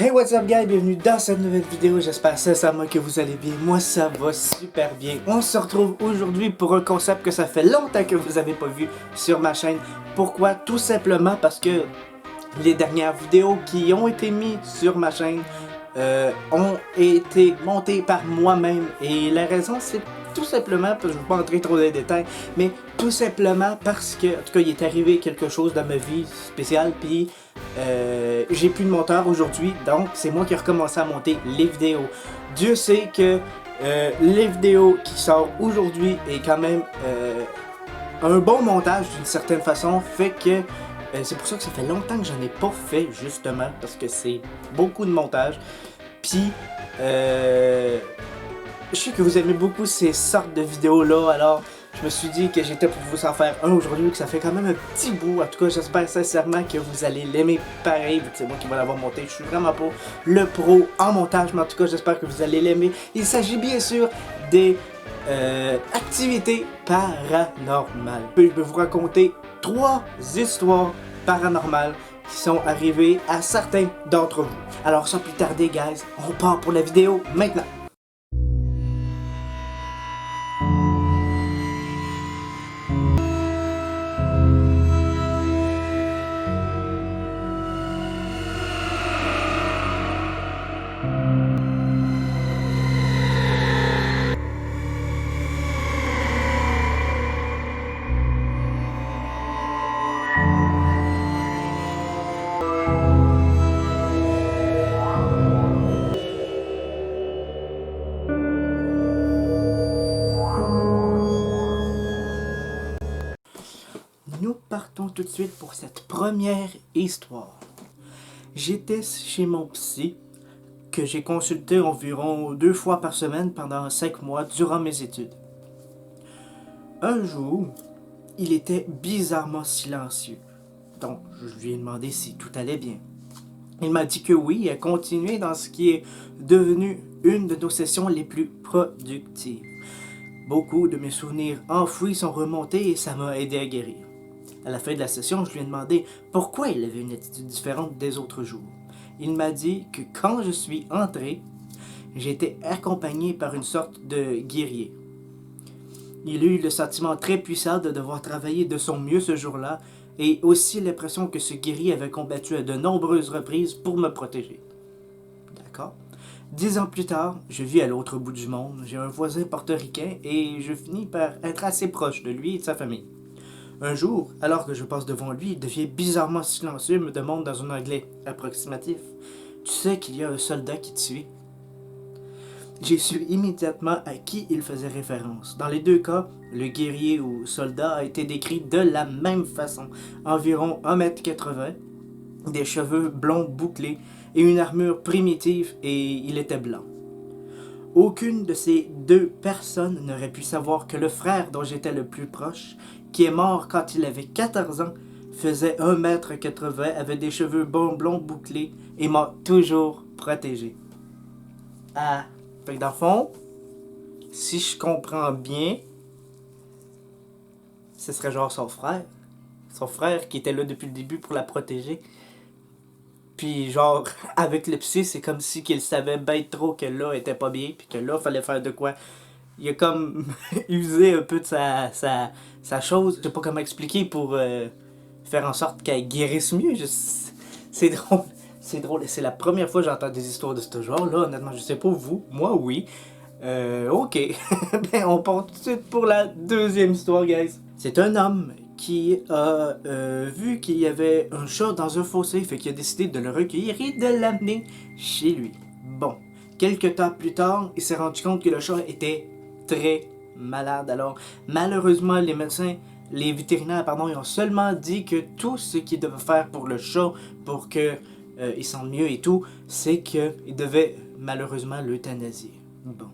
Hey, what's up guys, bienvenue dans cette nouvelle vidéo, j'espère sincèrement que vous allez bien, moi ça va super bien. On se retrouve aujourd'hui pour un concept que ça fait longtemps que vous n'avez pas vu sur ma chaîne. Pourquoi? Tout simplement parce que les dernières vidéos qui ont été mises sur ma chaîne ont été montées par moi-même. Et la raison c'est tout simplement, je ne vais pas entrer trop dans les détails, mais tout simplement parce que, en tout cas, il est arrivé quelque chose dans ma vie spéciale, puis j'ai plus de monteur aujourd'hui, donc c'est moi qui ai recommencé à monter les vidéos. Dieu sait que les vidéos qui sortent aujourd'hui est quand même un bon montage d'une certaine façon, fait que c'est pour ça que ça fait longtemps que j'en ai pas fait, justement, parce que c'est beaucoup de montage. Puis je sais que vous aimez beaucoup ces sortes de vidéos là, alors je me suis dit que j'étais pour vous en faire un aujourd'hui, que ça fait quand même un petit bout. En tout cas, j'espère sincèrement que vous allez l'aimer pareil, vu que c'est moi qui vais l'avoir monté. Je suis vraiment pas le pro en montage, mais en tout cas, j'espère que vous allez l'aimer. Il s'agit bien sûr des activités paranormales. Je vais vous raconter 3 histoires paranormales qui sont arrivées à certains d'entre vous. Alors sans plus tarder, guys, on part pour la vidéo maintenant. Nous partons tout de suite pour cette première histoire. J'étais chez mon psy, que j'ai consulté environ 2 fois par semaine pendant 5 mois durant mes études. Un jour, il était bizarrement silencieux, donc je lui ai demandé si tout allait bien. Il m'a dit que oui, et a continué dans ce qui est devenu une de nos sessions les plus productives. Beaucoup de mes souvenirs enfouis sont remontés et ça m'a aidé à guérir. À la fin de la session, je lui ai demandé pourquoi il avait une attitude différente des autres jours. Il m'a dit que quand je suis entré, j'étais accompagné par une sorte de guerrier. Il eut le sentiment très puissant de devoir travailler de son mieux ce jour-là et aussi l'impression que ce guerrier avait combattu à de nombreuses reprises pour me protéger. D'accord? 10 ans plus tard, je vis à l'autre bout du monde. J'ai un voisin portoricain et je finis par être assez proche de lui et de sa famille. Un jour, alors que je passe devant lui, il devient bizarrement silencieux et me demande dans un anglais approximatif « Tu sais qu'il y a un soldat qui te suit ?» J'ai su immédiatement à qui il faisait référence. Dans les deux cas, le guerrier ou soldat a été décrit de la même façon. Environ 1,80 m, des cheveux blonds bouclés et une armure primitive et il était blanc. Aucune de ces deux personnes n'aurait pu savoir que le frère dont j'étais le plus proche, qui est mort quand il avait 14 ans, faisait 1,80 m, avait des cheveux blonds bouclés et m'a toujours protégé. Ah, fait que dans le fond, si je comprends bien, ce serait genre son frère. Son frère qui était là depuis le début pour la protéger. Puis genre, avec le psy, c'est comme si qu'il savait bien trop que là, elle était pas bien, puis que là, fallait faire de quoi. Il a comme usé un peu de sa chose. Je sais pas comment expliquer pour faire en sorte qu'elle guérisse mieux. C'est drôle. C'est drôle. C'est la première fois que j'entends des histoires de ce genre. Là, honnêtement, je sais pas vous. Moi, oui. Ok. Ben, on part tout de suite pour la deuxième histoire, guys. C'est un homme qui a vu qu'il y avait un chat dans un fossé, fait qu'il a décidé de le recueillir et de l'amener chez lui. Bon, quelques temps plus tard, il s'est rendu compte que le chat était très malade. Alors, malheureusement, les médecins, les vétérinaires, pardon, ils ont seulement dit que tout ce qu'ils devaient faire pour le chat, pour que il sente mieux et tout, c'est qu'ils devaient malheureusement l'euthanasier. Bon.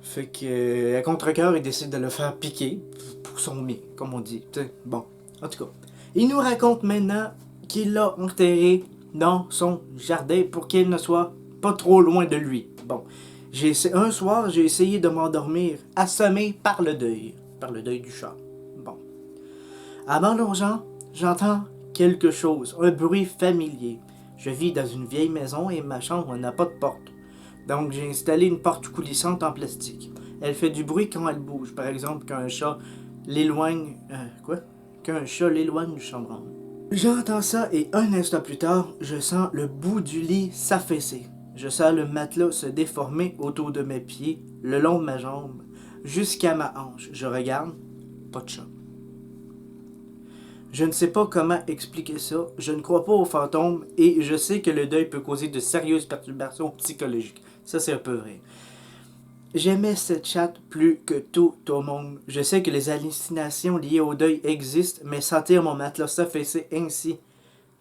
Fait que, à contre-cœur, il décide de le faire piquer pour son bien, comme on dit. T'sais. Bon, en tout cas. Il nous raconte maintenant qu'il l'a enterré dans son jardin pour qu'il ne soit pas trop loin de lui. Bon, un soir, j'ai essayé de m'endormir, assommé par le deuil du chat. Bon. Avant l'urgence, j'entends quelque chose, un bruit familier. Je vis dans une vieille maison et ma chambre n'a pas de porte. Donc j'ai installé une porte coulissante en plastique. Elle fait du bruit quand elle bouge. Par exemple, qu'un chat l'éloigne... Qu'un chat l'éloigne du chambranle. J'entends ça et un instant plus tard, je sens le bout du lit s'affaisser. Je sens le matelas se déformer autour de mes pieds, le long de ma jambe, jusqu'à ma hanche. Je regarde, pas de chat. Je ne sais pas comment expliquer ça, je ne crois pas aux fantômes et je sais que le deuil peut causer de sérieuses perturbations psychologiques. Ça, c'est un peu vrai. J'aimais cette chatte plus que tout au monde. Je sais que les hallucinations liées au deuil existent, mais sentir mon matelas s'affaisser ainsi,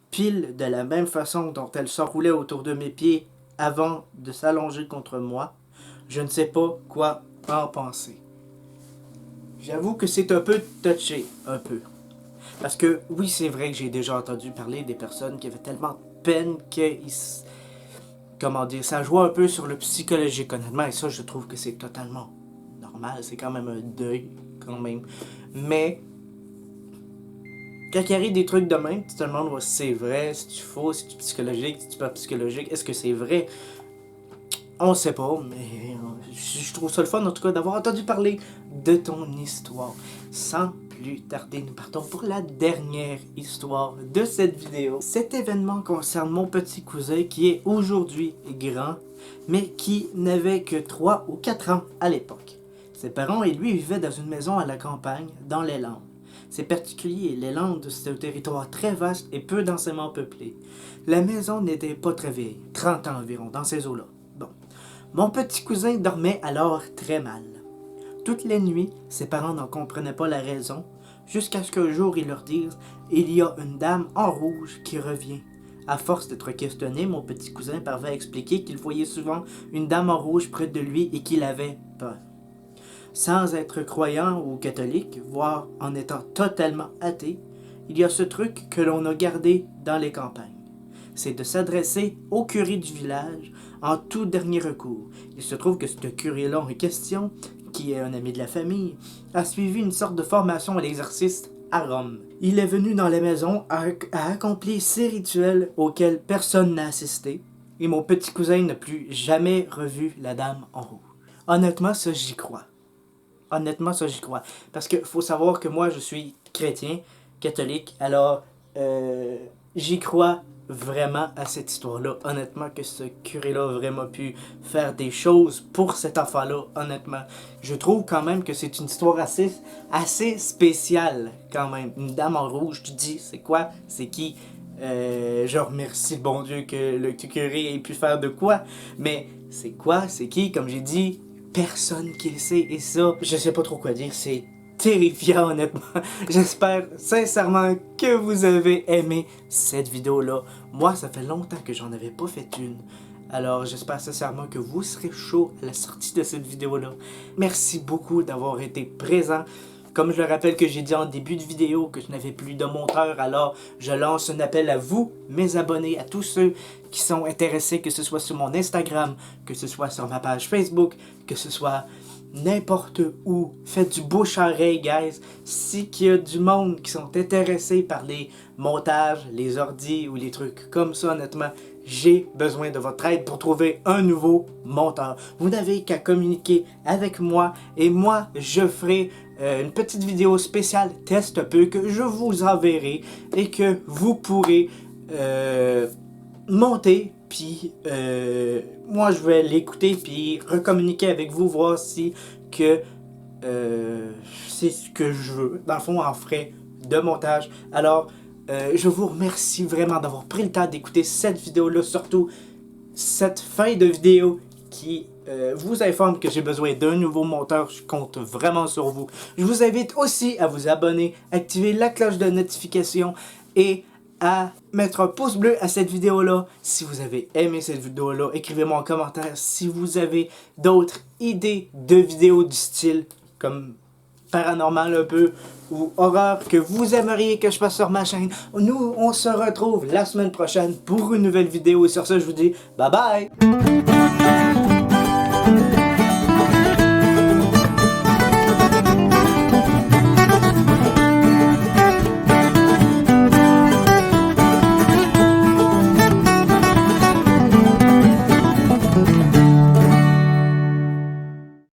pile de la même façon dont elle s'enroulait autour de mes pieds avant de s'allonger contre moi, je ne sais pas quoi en penser. J'avoue que c'est un peu touché, un peu. Parce que oui, c'est vrai que j'ai déjà entendu parler des personnes qui avaient tellement de peine comment dire, ça joue un peu sur le psychologique, honnêtement, et ça, je trouve que c'est totalement normal, c'est quand même un deuil, quand même. Mais, quand il arrive des trucs de même, tu te demandes si c'est vrai, si tu faux, si tu psychologique, si tu pas psychologique, est-ce que c'est vrai? On sait pas, mais je trouve ça le fun, en tout cas, d'avoir entendu parler de ton histoire. Sans plus tarder, nous partons pour la dernière histoire de cette vidéo. Cet événement concerne mon petit cousin qui est aujourd'hui grand, mais qui n'avait que 3 ou 4 ans à l'époque. Ses parents et lui vivaient dans une maison à la campagne, dans les Landes. C'est particulier, les Landes, c'est un territoire très vaste et peu densément peuplé. La maison n'était pas très vieille, 30 ans environ, dans ces eaux-là. Bon. Mon petit cousin dormait alors très mal. Toutes les nuits, ses parents n'en comprenaient pas la raison, jusqu'à ce qu'un jour ils leur disent « Il y a une dame en rouge qui revient ». À force d'être questionné, mon petit cousin parvint à expliquer qu'il voyait souvent une dame en rouge près de lui et qu'il avait peur. Sans être croyant ou catholique, voire en étant totalement athée, il y a ce truc que l'on a gardé dans les campagnes. C'est de s'adresser au curé du village en tout dernier recours. Il se trouve que ce curé-là en question, qui est un ami de la famille, a suivi une sorte de formation à l'exercice à Rome. Il est venu dans la maison à accomplir ces rituels auxquels personne n'a assisté, et mon petit cousin n'a plus jamais revu la dame en rouge. Honnêtement, ça j'y crois. Honnêtement, ça j'y crois. Parce que faut savoir que moi je suis chrétien, catholique, alors j'y crois vraiment à cette histoire-là. Honnêtement, que ce curé-là a vraiment pu faire des choses pour cet enfant-là, honnêtement. Je trouve quand même que c'est une histoire assez spéciale, quand même. Une dame en rouge, tu te dis, c'est quoi? C'est qui? Je remercie le bon Dieu que le curé ait pu faire de quoi. Mais c'est quoi? C'est qui? Comme j'ai dit, personne qui le sait. Et ça, je sais pas trop quoi dire. C'est terrifiant, honnêtement. J'espère sincèrement que vous avez aimé cette vidéo-là. Moi, ça fait longtemps que j'en avais pas fait une. Alors, j'espère sincèrement que vous serez chaud à la sortie de cette vidéo-là. Merci beaucoup d'avoir été présent. Comme je le rappelle que j'ai dit en début de vidéo que je n'avais plus de monteur, alors je lance un appel à vous, mes abonnés, à tous ceux qui sont intéressés, que ce soit sur mon Instagram, que ce soit sur ma page Facebook, que ce soit n'importe où. Faites du bouche-à-oreille, guys. Si qu'il y a du monde qui sont intéressés par les montages, les ordis ou les trucs comme ça, honnêtement, j'ai besoin de votre aide pour trouver un nouveau monteur. Vous n'avez qu'à communiquer avec moi et moi, je ferai une petite vidéo spéciale test un peu que je vous enverrai et que vous pourrez monter. Puis moi je vais l'écouter puis recommuniquer avec vous, voir si que c'est ce que je veux. Dans le fond, en frais de montage. Alors je vous remercie vraiment d'avoir pris le temps d'écouter cette vidéo-là, surtout cette fin de vidéo qui vous informe que j'ai besoin d'un nouveau monteur. Je compte vraiment sur vous. Je vous invite aussi à vous abonner, activer la cloche de notification et à mettre un pouce bleu à cette vidéo-là si vous avez aimé cette vidéo-là. Écrivez-moi en commentaire si vous avez d'autres idées de vidéos du style comme paranormal un peu ou horreur que vous aimeriez que je fasse sur ma chaîne. Nous, on se retrouve la semaine prochaine pour une nouvelle vidéo et sur ce, je vous dis bye bye!